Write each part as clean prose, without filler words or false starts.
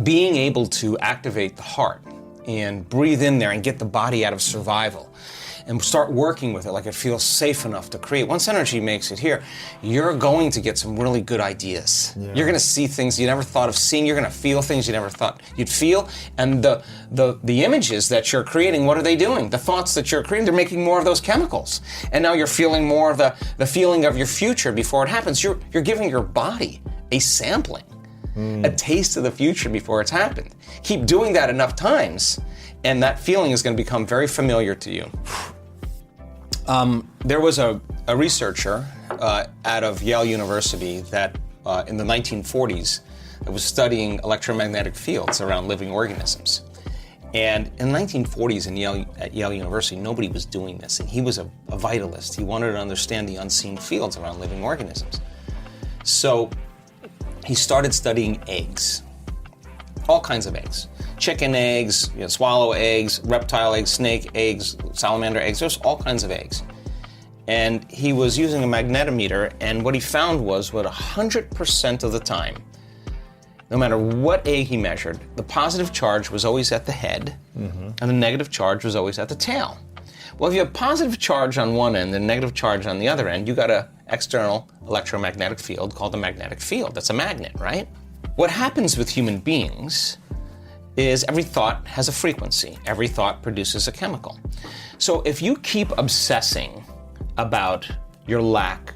being able to activate the heart and breathe in there and get the body out of survival and start working with it like it feels safe enough to create. Once energy makes it here, you're going to get some really good ideas. Yeah. You're going to see things you never thought of seeing. You're going to feel things you never thought you'd feel. And the images that you're creating, what are they doing? The thoughts that you're creating, they're making more of those chemicals. And now you're feeling more of the feeling of your future before it happens. You're giving your body a sampling, a taste of the future before it's happened. Keep doing that enough times, and that feeling is going to become very familiar to you. There was a researcher out of Yale University that in the 1940s that was studying electromagnetic fields around living organisms. And in the 1940s at Yale University, nobody was doing this. And he was a vitalist. He wanted to understand the unseen fields around living organisms. So he started studying eggs, all kinds of eggs. Chicken eggs, swallow eggs, reptile eggs, snake eggs, salamander eggs, there's all kinds of eggs. And he was using a magnetometer, and what he found was 100% of the time, no matter what egg he measured, the positive charge was always at the head, and the negative charge was always at the tail. Well, if you have positive charge on one end and negative charge on the other end, you got an external electromagnetic field called the magnetic field. That's a magnet, right? What happens with human beings is every thought has a frequency. Every thought produces a chemical. So if you keep obsessing about your lack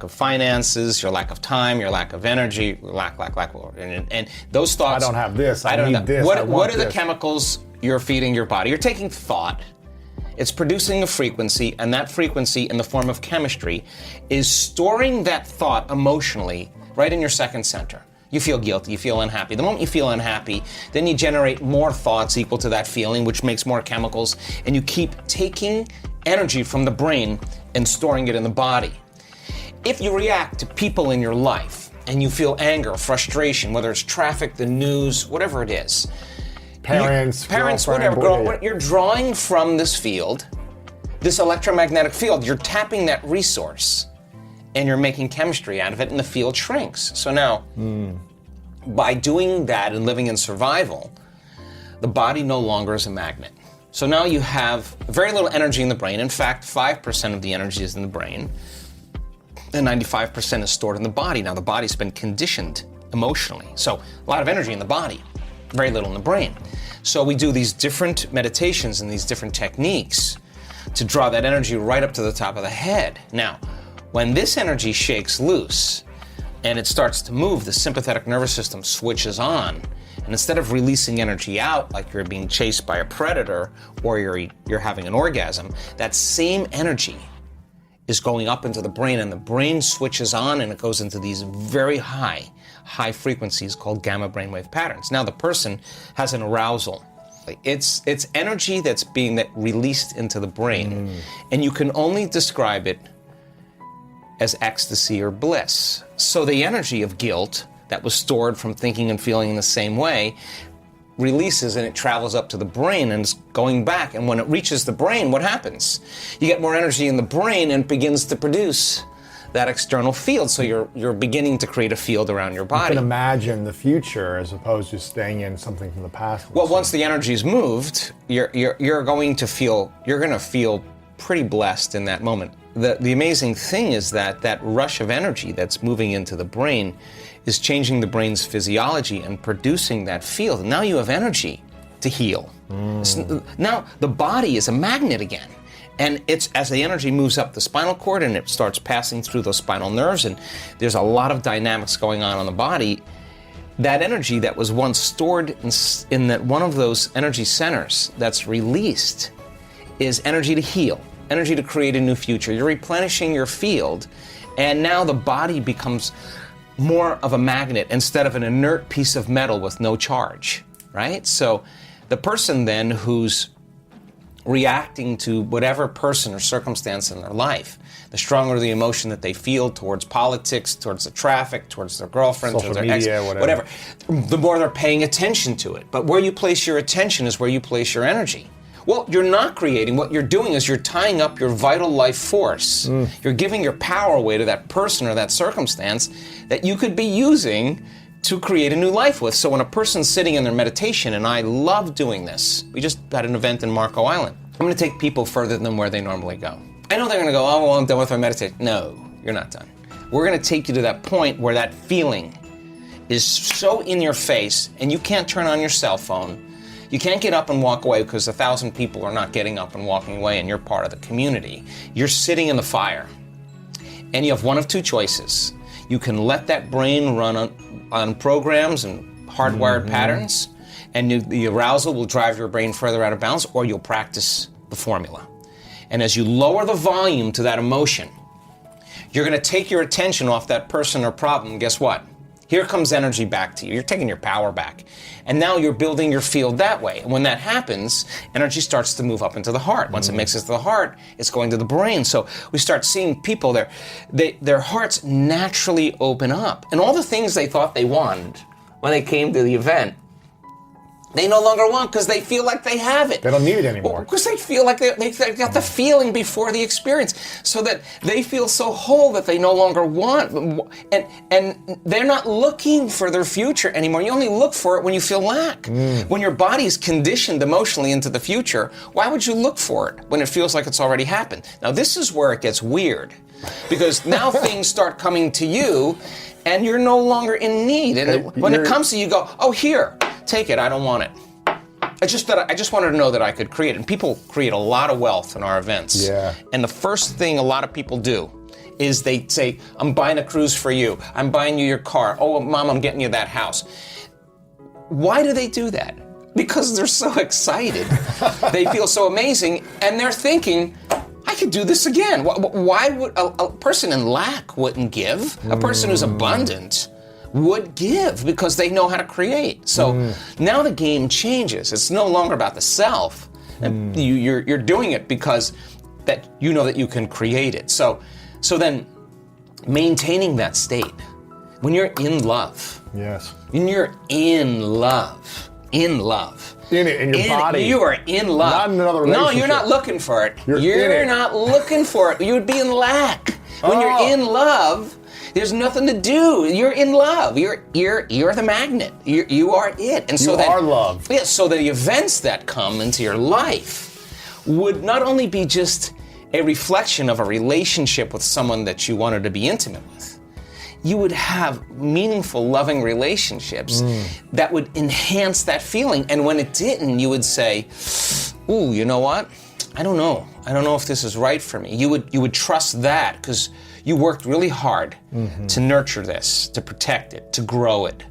of finances, your lack of time, your lack of energy, lack, and those thoughts. I don't have this, I need this, What are the chemicals you're feeding your body? You're taking thought, it's producing a frequency, and that frequency in the form of chemistry is storing that thought emotionally right in your second center. You feel guilty, you feel unhappy. The moment you feel unhappy, then you generate more thoughts equal to that feeling, which makes more chemicals, and you keep taking energy from the brain and storing it in the body. If you react to people in your life and you feel anger, frustration, whether it's traffic, the news, whatever it is, parents, whatever, you're drawing from this field, this electromagnetic field, you're tapping that resource, and you're making chemistry out of it, and the field shrinks. So now, by doing that and living in survival, the body no longer is a magnet. So now you have very little energy in the brain. In fact, 5% of the energy is in the brain, and 95% is stored in the body. Now, the body's been conditioned emotionally. So a lot of energy in the body, very little in the brain. So we do these different meditations and these different techniques to draw that energy right up to the top of the head. Now, when this energy shakes loose and it starts to move, the sympathetic nervous system switches on. And instead of releasing energy out like you're being chased by a predator or you're having an orgasm, that same energy is going up into the brain, and the brain switches on and it goes into these very high frequencies called gamma brainwave patterns. Now the person has an arousal. It's energy that's being released into the brain, and you can only describe it as ecstasy or bliss. So the energy of guilt that was stored from thinking and feeling in the same way releases, and it travels up to the brain and is going back. And when it reaches the brain, what happens? You get more energy in the brain and it begins to produce that external field. So you're beginning to create a field around your body. You can imagine the future as opposed to staying in something from the past. Well, once the energy's moved, you're going to feel pretty blessed in that moment. The amazing thing is that rush of energy that's moving into the brain is changing the brain's physiology and producing that field. Now you have energy to heal. Now the body is a magnet again. And it's as the energy moves up the spinal cord and it starts passing through those spinal nerves, and there's a lot of dynamics going on the body, that energy that was once stored in that one of those energy centers that's released is energy to heal, energy to create a new future. You're replenishing your field, and now the body becomes more of a magnet instead of an inert piece of metal with no charge, right? So the person then who's reacting to whatever person or circumstance in their life, the stronger the emotion that they feel towards politics, towards the traffic, towards their girlfriend, social towards their media, ex, whatever, the more they're paying attention to it. But where you place your attention is where you place your energy. Well, you're not creating. What you're doing is you're tying up your vital life force. You're giving your power away to that person or that circumstance that you could be using to create a new life with. So when a person's sitting in their meditation, and I love doing this, we just had an event in Marco Island. I'm going to take people further than where they normally go. I know they're going to go, oh, well, I'm done with my meditation. No, you're not done. We're going to take you to that point where that feeling is so in your face, and you can't turn on your cell phone. You can't get up and walk away because 1,000 people are not getting up and walking away, and you're part of the community. You're sitting in the fire, and you have one of two choices. You can let that brain run on programs and hardwired patterns, and the arousal will drive your brain further out of balance, or you'll practice the formula. And as you lower the volume to that emotion, you're going to take your attention off that person or problem, and guess what? Here comes energy back to you. You're taking your power back. And now you're building your field that way. And when that happens, energy starts to move up into the heart. Once it makes it to the heart, it's going to the brain. So we start seeing people, their hearts naturally open up. And all the things they thought they wanted when they came to the event, they no longer want because they feel like they have it. They don't need it anymore. Because they feel like they got the feeling before the experience, so that they feel so whole that they no longer want. And they're not looking for their future anymore. You only look for it when you feel lack. When your body's conditioned emotionally into the future, why would you look for it when it feels like it's already happened? Now, this is where it gets weird, because now things start coming to you, and you're no longer in need. And when it comes to you, go, oh, here. Take it, I don't want it. I just wanted to know that I could create it. And people create a lot of wealth in our events. Yeah. And the first thing a lot of people do is they say, I'm buying a cruise for you. I'm buying you your car. Oh, Mom, I'm getting you that house. Why do they do that? Because they're so excited. They feel so amazing, and they're thinking, I could do this again. Why would a person in lack wouldn't give? A person who's abundant would give, because they know how to create. So now the game changes. It's no longer about the self. And you're doing it because that you know that you can create it. So then maintaining that state, when you're in love. Yes. When you're in love. In your body. You are in love. Not in another relationship. No, you're not looking for it. You're not looking for it. You would be in lack. When you're in love, there's nothing to do. You're in love. You're the magnet. You are it. And so you are love. Yeah. So the events that come into your life would not only be just a reflection of a relationship with someone that you wanted to be intimate with. You would have meaningful, loving relationships that would enhance that feeling. And when it didn't, you would say, "Ooh, you know what? I don't know. I don't know if this is right for me." You would trust that because you worked really hard to nurture this, to protect it, to grow it,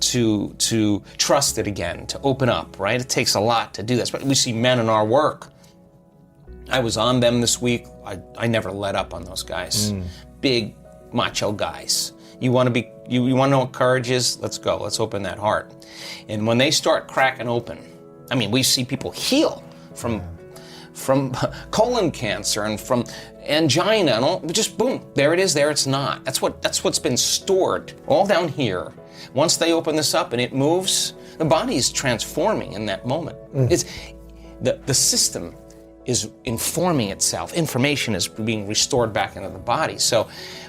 to trust it again, to open up, right? It takes a lot to do this. But we see men in our work. I was on them this week. I never let up on those guys. Big, macho guys. You want to know what courage is? Let's go. Let's open that heart. And when they start cracking open, I mean, we see people heal from colon cancer and from angina and all, just boom, there it is, there it's not. That's what's been stored all down here. Once they open this up and it moves, the body is transforming in that moment. It's the system is informing itself. Information is being restored back into the body. So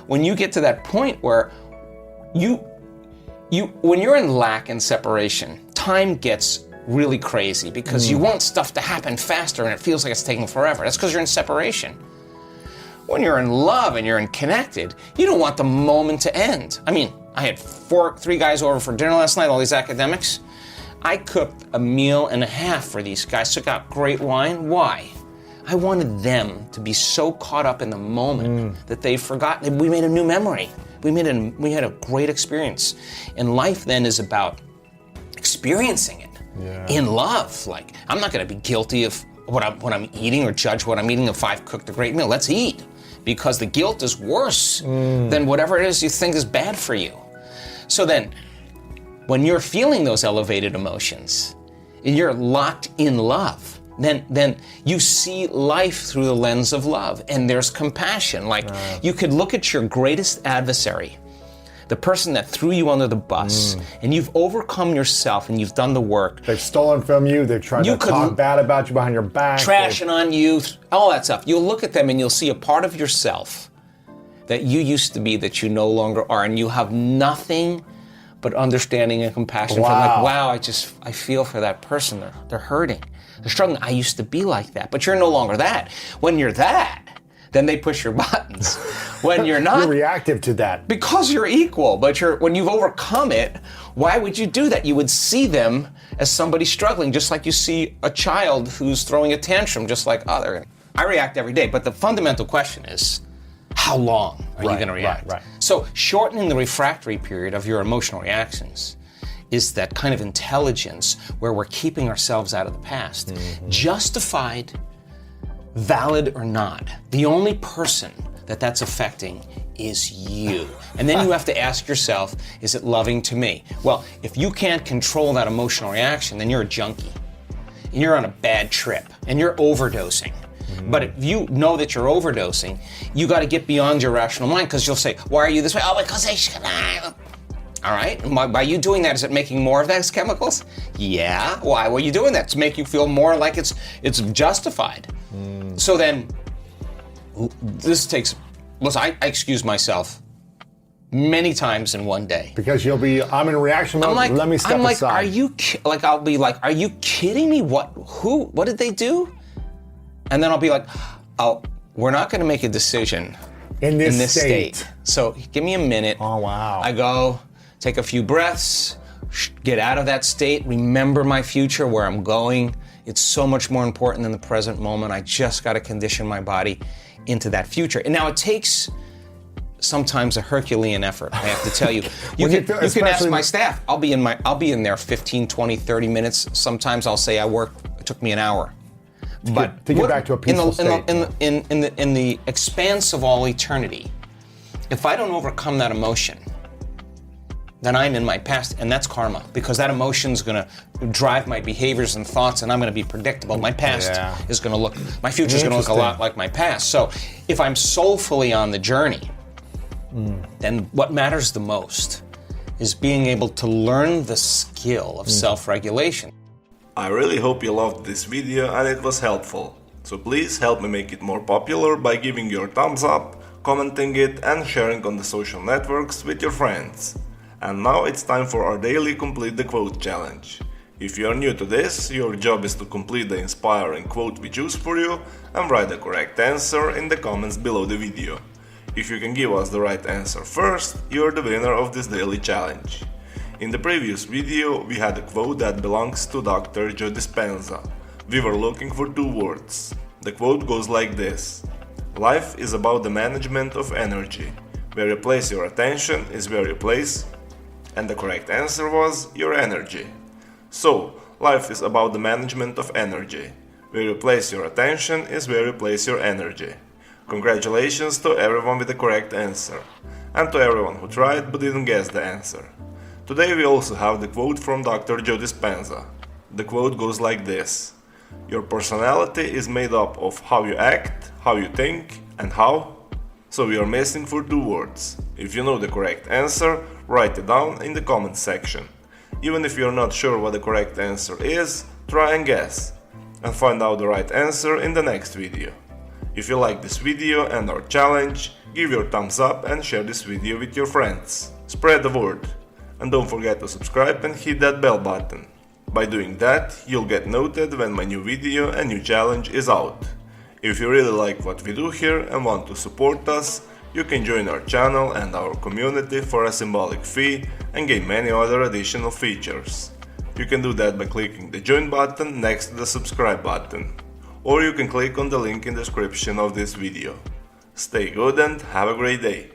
when you get to that point where when you're in lack and separation, time gets really crazy because you want stuff to happen faster and it feels like it's taking forever. That's because you're in separation. When you're in love and you're connected, you don't want the moment to end. I mean, I had 3 guys over for dinner last night, all these academics. I cooked a meal and a half for these guys, took out great wine. Why? I wanted them to be so caught up in the moment that they forgot. We made a new memory. We had a great experience. And life then is about experiencing it in love. Like, I'm not going to be guilty of what I'm eating or judge what I'm eating if I've cooked a great meal. Let's eat, because the guilt is worse than whatever it is you think is bad for you. So then, when you're feeling those elevated emotions, and you're locked in love, then you see life through the lens of love, and there's compassion. Like, you could look at your greatest adversary, the person that threw you under the bus, and you've overcome yourself and you've done the work. They've stolen from you, they've tried to talk bad about you behind your back. Trashing on you, all that stuff. You'll look at them and you'll see a part of yourself that you used to be that you no longer are, and you have nothing but understanding and compassion for like, wow, I feel for that person. They're hurting. They're struggling. I used to be like that, but you're no longer that. When you're that, then they push your buttons. When you're not, you're reactive to that. Because you're equal, but when you've overcome it, why would you do that? You would see them as somebody struggling, just like you see a child who's throwing a tantrum, just like other. I react every day, but the fundamental question is, how long are you going to react? Right. So shortening the refractory period of your emotional reactions is that kind of intelligence where we're keeping ourselves out of the past. Justified, valid or not, the only person that's affecting is you. And then you have to ask yourself, is it loving to me? Well, if you can't control that emotional reaction, then you're a junkie. And you're on a bad trip, and you're overdosing. But if you know that you're overdosing, you got to get beyond your rational mind, because you'll say, why are you this way? Oh, because I should. All right, and by you doing that, is it making more of those chemicals? Yeah. Why were you doing that? To make you feel more like it's justified. So then, I excuse myself many times in one day. Because I'm in a reaction mode, let me step aside. I'll be like, are you kidding me? What did they do? And then I'll be like, oh, we're not going to make a decision in this state. So give me a minute. Oh, wow. I go, take a few breaths, get out of that state, remember my future, where I'm going. It's so much more important than the present moment. I just got to condition my body into that future. And now it takes sometimes a Herculean effort, I have to tell you. You can ask my staff. I'll be in there 15, 20, 30 minutes. Sometimes I'll say it took me an hour. But to get back to a peaceful state. In the expanse of all eternity, if I don't overcome that emotion, then I'm in my past, and that's karma, because that emotion's going to drive my behaviors and thoughts, and I'm going to be predictable. My past is going to my future's going to look a lot like my past. So if I'm soulfully on the journey, then what matters the most is being able to learn the skill of self-regulation. I really hope you loved this video and it was helpful. So please help me make it more popular by giving your thumbs up, commenting it and sharing on the social networks with your friends. And now it's time for our daily Complete the Quote challenge. If you are new to this, your job is to complete the inspiring quote we choose for you and write the correct answer in the comments below the video. If you can give us the right answer first, you're the winner of this daily challenge. In the previous video, we had a quote that belongs to Dr. Joe Dispenza. We were looking for 2 words. The quote goes like this: life is about the management of energy. Where you place your attention is where you place, and the correct answer was your energy. So, life is about the management of energy. Where you place your attention is where you place your energy. Congratulations to everyone with the correct answer, and to everyone who tried but didn't guess the answer. Today we also have the quote from Dr. Joe Dispenza. The quote goes like this: your personality is made up of how you act, how you think, and how. So we are missing for 2 words. If you know the correct answer, write it down in the comments section. Even if you're not sure what the correct answer is, try and guess, and find out the right answer in the next video. If you like this video and our challenge, give your thumbs up and share this video with your friends. Spread the word. And don't forget to subscribe and hit that bell button. By doing that, you'll get noted when my new video and new challenge is out. If you really like what we do here and want to support us, you can join our channel and our community for a symbolic fee and gain many other additional features. You can do that by clicking the join button next to the subscribe button, or you can click on the link in the description of this video. Stay good and have a great day.